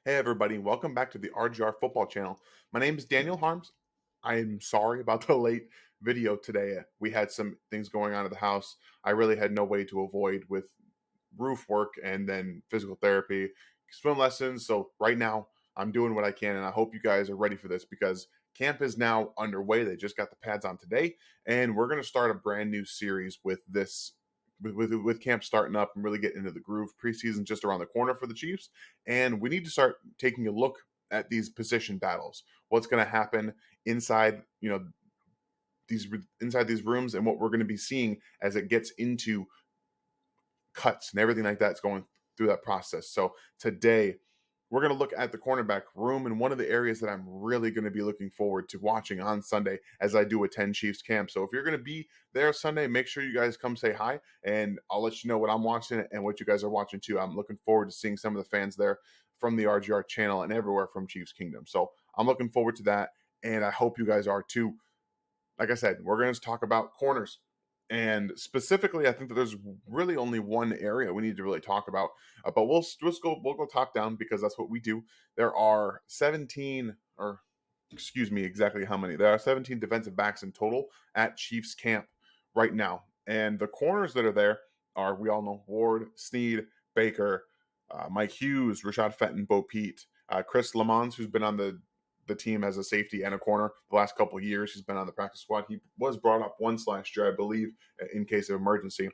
Hey everybody, welcome back to the RGR Football Channel. My name is Daniel Harms. I am sorry about the late video today. We had some things going on at the house. I really had no way to avoid with roof work and then physical therapy, swim lessons. So right now I'm doing what I can, and I hope you guys are ready for this because camp is now underway. They just got the pads on today, and we're going to start a brand new series with this. With camp starting up and really getting into the groove, preseason just around the corner for the Chiefs, and we need to start taking a look at these position battles. What's going to happen inside, these inside these rooms, and what we're going to be seeing as it gets into cuts and everything like that's going through that process. So today we're going to look at the cornerback room, and one of the areas that I'm really going to be looking forward to watching on Sunday as I do attend Chiefs camp. So if you're going to be there Sunday, make sure you guys come say hi, and I'll let you know what I'm watching and what you guys are watching too. I'm looking forward to seeing some of the fans there from the RGR channel and everywhere from Chiefs Kingdom. So I'm looking forward to that, and I hope you guys are too. Like I said, we're going to talk about corners. And specifically, I think that there's really only one area we need to really talk about. But we'll go top down because that's what we do. There are 17, or excuse me, exactly how many? There are 17 defensive backs in total at Chiefs camp right now. And the corners that are there are, we all know, Ward, Sneed, Baker, Mike Hughes, Rashad Fenton, Bo Pete, Chris Lamons, who's been on the team as a safety and a corner the last couple of years. He's been on the practice squad. He was brought up once last year, I believe, in case of emergency.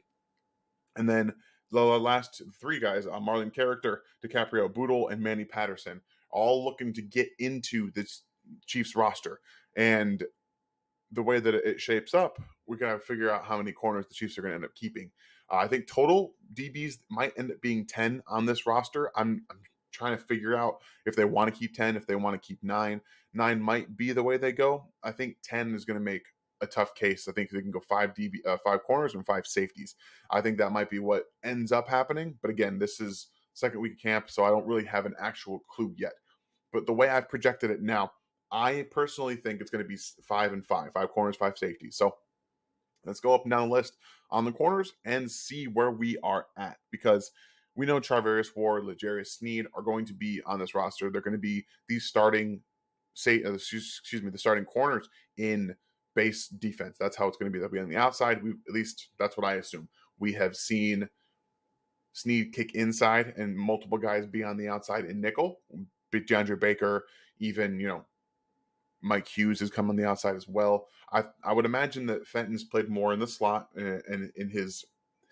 And then the last three guys, Marlon Character, Dicaprio Boodle, and Manny Patterson, all looking to get into this Chiefs roster. And the way that it shapes up, we got to figure out how many corners the Chiefs are going to end up keeping. I think total DBs might end up being 10 on this roster. I'm trying to figure out if they want to keep 10, if they want to keep 9. 9 might be the way they go. I think 10 is going to make a tough case. I think they can go 5 corners and 5 safeties. I think that might be what ends up happening. But again, this is second week of camp, so I don't really have an actual clue yet. But the way I've projected it now, I personally think it's going to be 5 and 5, 5 corners, 5 safeties. So let's go up and down the list on the corners and see where we are at, because we know Charvarius Ward, L'Jarius Sneed are going to be on this roster. They're going to be these starting, the starting corners in base defense. That's how it's going to be. They'll be on the outside. At least that's what I assume. We have seen Sneed kick inside and multiple guys be on the outside in nickel. DeAndre Baker, even Mike Hughes has come on the outside as well. I would imagine that Fenton's played more in the slot and in his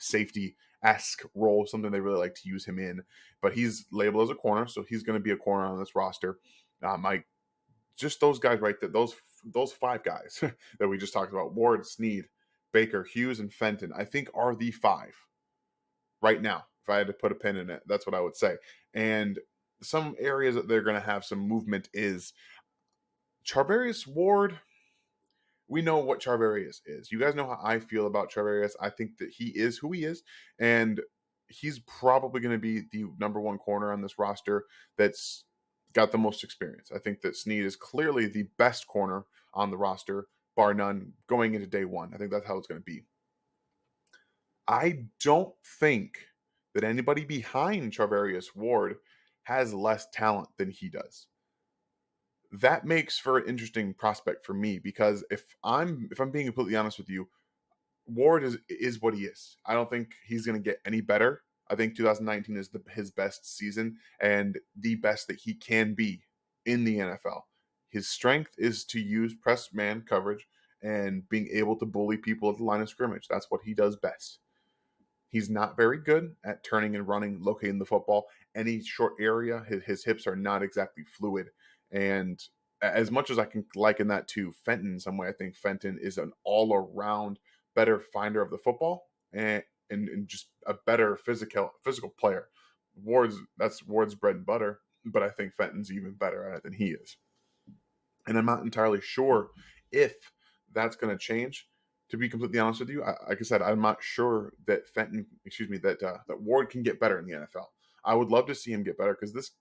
safety-esque role, something they really like to use him in. But he's labeled as a corner, so he's going to be a corner on this roster. Mike, just those guys right there, those 5 guys that we just talked about, Ward, Sneed, Baker, Hughes, and Fenton, I think are the 5 right now. If I had to put a pin in it, that's what I would say. And some areas that they're going to have some movement is Charvarius Ward. We know what Charvarius is. You guys know how I feel about Charvarius. I think that he is who he is, and he's probably going to be the number 1 corner on this roster that's got the most experience. I think that Sneed is clearly the best corner on the roster, bar none, going into day 1. I think that's how it's going to be. I don't think that anybody behind Charvarius Ward has less talent than he does. That makes for an interesting prospect for me, because if I'm being completely honest with you, Ward is what he is. I don't think he's going to get any better. I think 2019 is his best season and the best that he can be in the NFL. His strength is to use press man coverage and being able to bully people at the line of scrimmage. That's what he does best. He's not very good at turning and running, locating the football. Any short area, his hips are not exactly fluid. And as much as I can liken that to Fenton in some way, I think Fenton is an all-around better finder of the football and just a better physical player. That's Ward's bread and butter, but I think Fenton's even better at it than he is. And I'm not entirely sure if that's going to change. To be completely honest with you, like I said, I'm not sure that that Ward can get better in the NFL. I would love to see him get better, because this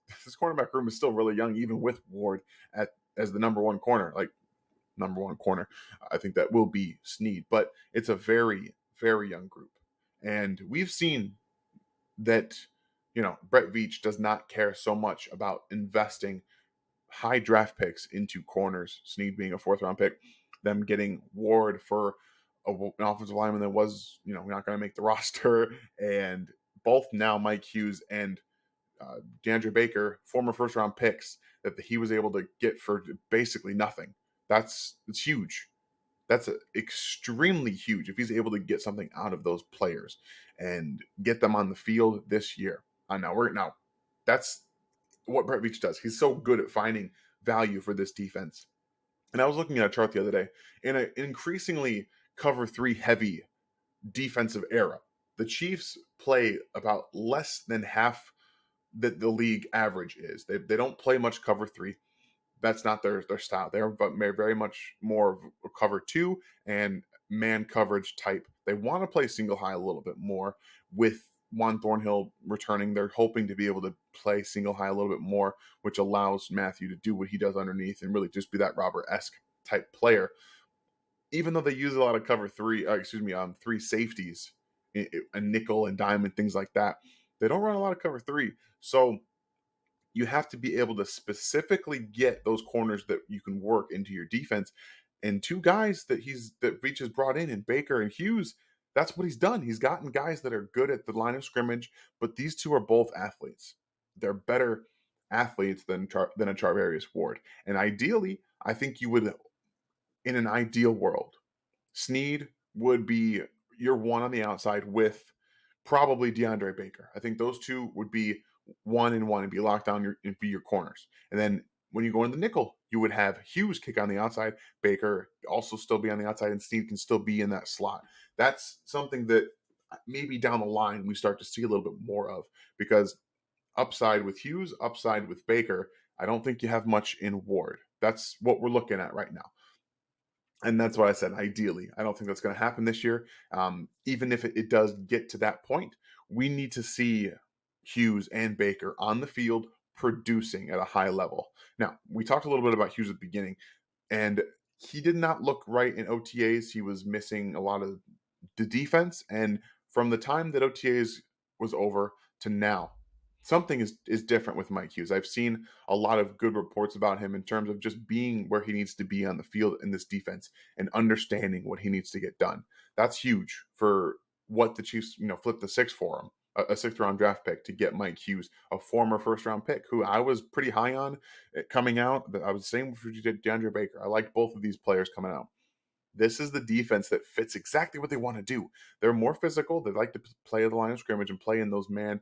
cornerback room is still really young, even with Ward as the number 1 corner, like number 1 corner. I think that will be Sneed, but it's a very, very young group, and we've seen that Brett Veach does not care so much about investing high draft picks into corners, Snead being a fourth round pick, them getting Ward for an offensive lineman that was, not going to make the roster, and both now Mike Hughes and DeAndre Baker, former first round picks that he was able to get for basically nothing. It's huge. That's extremely huge if he's able to get something out of those players and get them on the field this year. Now that's what Brett Veach does. He's so good at finding value for this defense. And I was looking at a chart the other day in an increasingly cover three heavy defensive era. The Chiefs play about less than half that the league average is. They don't play much cover three. That's not their style. They're very much more of a cover two and man coverage type. They want to play single high a little bit more with Juan Thornhill returning. They're hoping to be able to play single high a little bit more, which allows Matthew to do what he does underneath and really just be that Robert-esque type player. Even though they use a lot of cover three, three safeties, a nickel and dime and things like that, they don't run a lot of cover three. So you have to be able to specifically get those corners that you can work into your defense. And two guys that Veach has brought in Baker and Hughes, that's what he's done. He's gotten guys that are good at the line of scrimmage, but these two are both athletes. They're better athletes than a Charvarius Ward. And ideally, I think you would, in an ideal world, Snead would be your one on the outside with probably DeAndre Baker. I think those two would be 1 and 1 and be locked down and be your corners. And then when you go in the nickel, you would have Hughes kick on the outside, Baker also still be on the outside, and Snead can still be in that slot. That's something that maybe down the line we start to see a little bit more of, because upside with Hughes, upside with Baker, I don't think you have much in Ward. That's what we're looking at right now. And that's what I said. Ideally, I don't think that's going to happen this year. Even if it does get to that point, we need to see Hughes and Baker on the field producing at a high level. Now, we talked a little bit about Hughes at the beginning, and he did not look right in OTAs. He was missing a lot of the defense. And from the time that OTAs was over to now, something is different with Mike Hughes. I've seen a lot of good reports about him in terms of just being where he needs to be on the field in this defense and understanding what he needs to get done. That's huge for what the Chiefs, flipped the six for him, a sixth round draft pick to get Mike Hughes, a former first round pick who I was pretty high on coming out. I was saying for DeAndre Baker. I liked both of these players coming out. This is the defense that fits exactly what they want to do. They're more physical. They like to play at the line of scrimmage and play in those man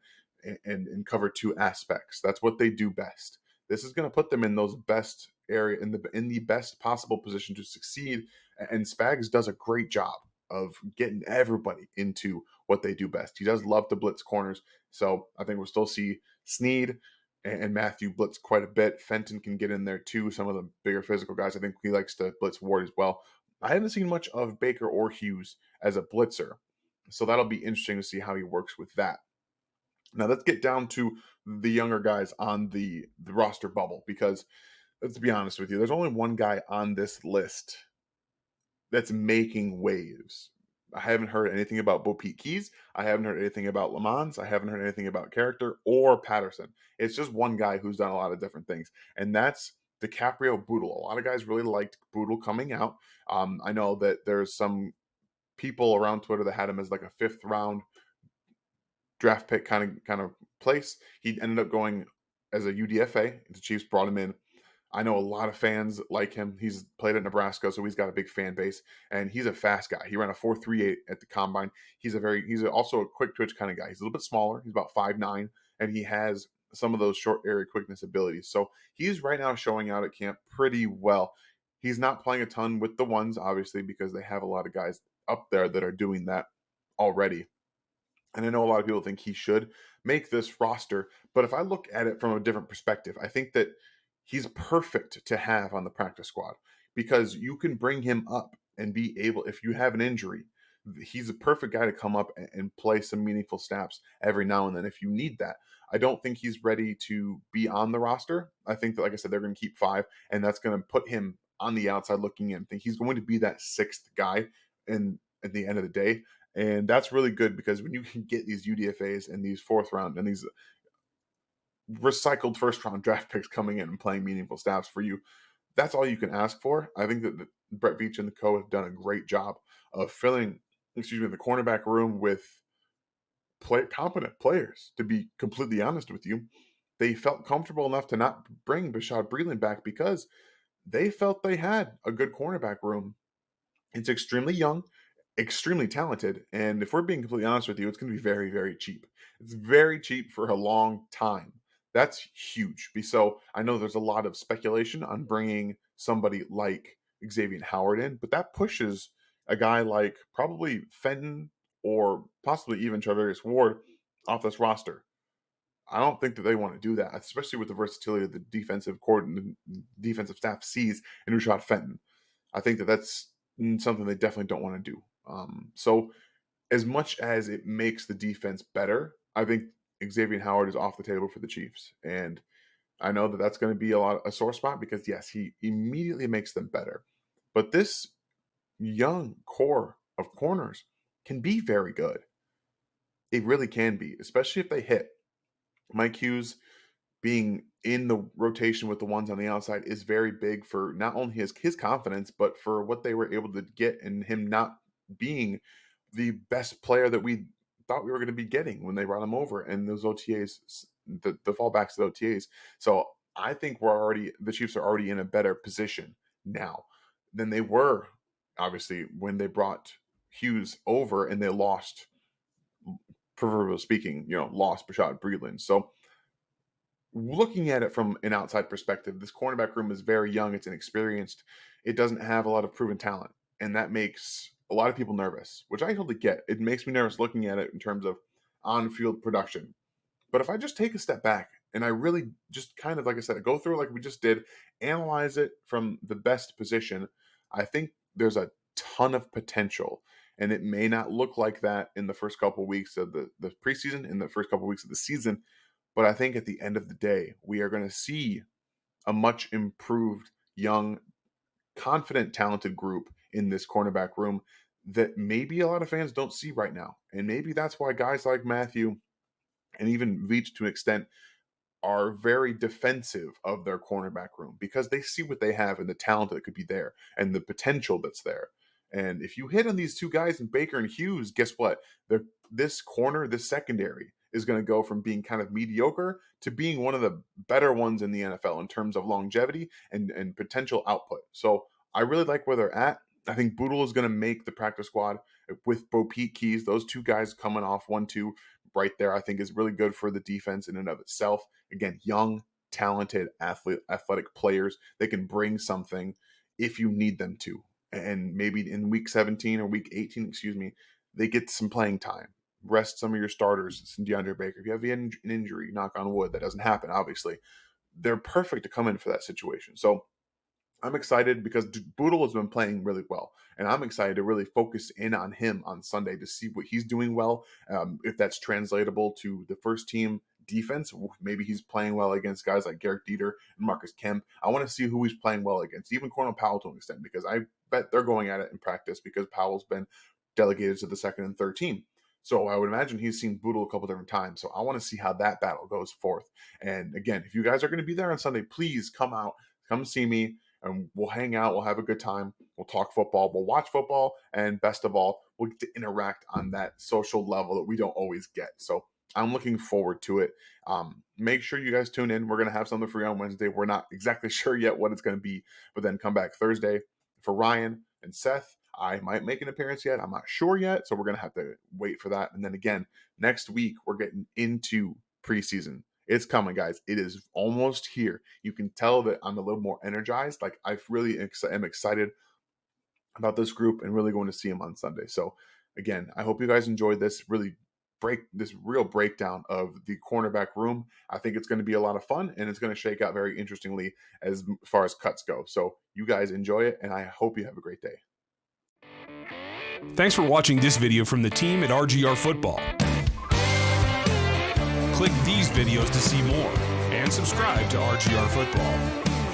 and cover two aspects. That's what they do best. This is going to put them in those best area in the best possible position to succeed. And Spags does a great job of getting everybody into what they do best. He does love to blitz corners, so I think we'll still see Snead and Matthew blitz quite a bit. Fenton can get in there too. Some of the bigger physical guys, I think he likes to blitz Ward as well. I haven't seen much of Baker or Hughes as a blitzer, so that'll be interesting to see how he works with that. Now let's get down to the younger guys on the roster bubble, because let's be honest with you, there's only one guy on this list that's making waves. I haven't heard anything about Bo Pete Keys. I haven't heard anything about Lamons. I haven't heard anything about Character or Patterson. It's just one guy who's done a lot of different things, and that's Dicaprio Boodle. A lot of guys really liked Boodle coming out. I know that there's some people around Twitter that had him as like a fifth round draft pick kind of place. He ended up going as a UDFA. The Chiefs brought him in. I know a lot of fans like him. He's played at Nebraska, so he's got a big fan base, and he's a fast guy. He ran a 4.38 at the combine. He's also a quick twitch kind of guy. He's a little bit smaller. He's about 5'9", and he has some of those short area quickness abilities. So he's right now showing out at camp pretty well. He's not playing a ton with the ones, obviously, because they have a lot of guys up there that are doing that already. And I know a lot of people think he should make this roster, but if I look at it from a different perspective, I think that he's perfect to have on the practice squad, because you can bring him up and be able, if you have an injury, he's a perfect guy to come up and play some meaningful snaps every now and then if you need that. I don't think he's ready to be on the roster. I think that, like I said, they're going to keep 5, and that's going to put him on the outside looking in. I think he's going to be that sixth guy at the end of the day. And that's really good, because when you can get these UDFAs and these fourth round and these recycled first round draft picks coming in and playing meaningful snaps for you. That's all you can ask for. I think that Brett Veach and the co have done a great job of filling, the cornerback room with competent players. To be completely honest with you, they felt comfortable enough to not bring Bashaud Breeland back because they felt they had a good cornerback room. It's extremely young, extremely talented, and if we're being completely honest with you, it's going to be very, very cheap. It's very cheap for a long time. That's huge. So I know there's a lot of speculation on bringing somebody like Xavier Howard in, but that pushes a guy like probably Fenton or possibly even Charvarius Ward off this roster. I don't think that they want to do that, especially with the versatility of the defensive staff sees in Rashad Fenton. I think that that's something they definitely don't want to do. So as much as it makes the defense better, I think Xavier Howard is off the table for the Chiefs. And I know that that's going to be a sore spot because, yes, he immediately makes them better. But this young core of corners can be very good. It really can be, especially if they hit. Mike Hughes being in the rotation with the ones on the outside is very big for not only his confidence, but for what they were able to get and him not being the best player that we thought we were going to be getting when they brought him over and those OTAs, the fallbacks of the OTAs. So I think the Chiefs are already in a better position now than they were, obviously, when they brought Hughes over and they lost, proverbially speaking, lost Bashaud Breeland. So looking at it from an outside perspective, this cornerback room is very young. It's inexperienced. It doesn't have a lot of proven talent. And that makes a lot of people nervous, which I totally get. It makes me nervous looking at it in terms of on-field production. But if I just take a step back and I really just kind of, like I said, go through like we just did, analyze it from the best position, I think there's a ton of potential. And it may not look like that in the first couple of weeks of the preseason, in the first couple of weeks of the season, but I think at the end of the day, we are going to see a much improved, young, confident, talented group in this cornerback room that maybe a lot of fans don't see right now. And maybe that's why guys like Matthew and even Veach to an extent are very defensive of their cornerback room because they see what they have and the talent that could be there and the potential that's there. And if you hit on these two guys in Baker and Hughes, guess what? This secondary is going to go from being kind of mediocre to being one of the better ones in the NFL in terms of longevity and potential output. So I really like where they're at. I think Boodle is going to make the practice squad with Bo Pete Keys. Those two guys coming off 1-2 right there, I think is really good for the defense in and of itself. Again, young, talented, athletic players. They can bring something if you need them to. And maybe in week 17 or week 18, they get some playing time. Rest some of your starters. It's DeAndre Baker. If you have an injury, knock on wood, that doesn't happen, obviously. They're perfect to come in for that situation. So I'm excited because Boodle has been playing really well, and I'm excited to really focus in on him on Sunday to see what he's doing well, if that's translatable to the first team defense. Maybe he's playing well against guys like Garrett Dieter and Marcus Kemp. I want to see who he's playing well against, even Cornell Powell to an extent, because I bet they're going at it in practice because Powell's been delegated to the second and third team. So I would imagine he's seen Boodle a couple different times. So I want to see how that battle goes forth. And again, if you guys are going to be there on Sunday, please come out, come see me, and we'll hang out. We'll have a good time. We'll talk football. We'll watch football. And best of all, we'll get to interact on that social level that we don't always get. So I'm looking forward to it. Make sure you guys tune in. We're going to have something for you on Wednesday. We're not exactly sure yet what it's going to be, but then come back Thursday for Ryan and Seth. I might make an appearance yet. I'm not sure yet. So we're going to have to wait for that. And then again, next week, we're getting into preseason. It's coming, guys. It is almost here. You can tell that I'm a little more energized. Like I really am excited about this group and really going to see them on Sunday. So again, I hope you guys enjoyed this real breakdown of the cornerback room. I think it's going to be a lot of fun and it's going to shake out very interestingly as far as cuts go. So you guys enjoy it and I hope you have a great day. Thanks for watching this video from the team at RGR Football. Click these videos to see more and subscribe to RGR Football.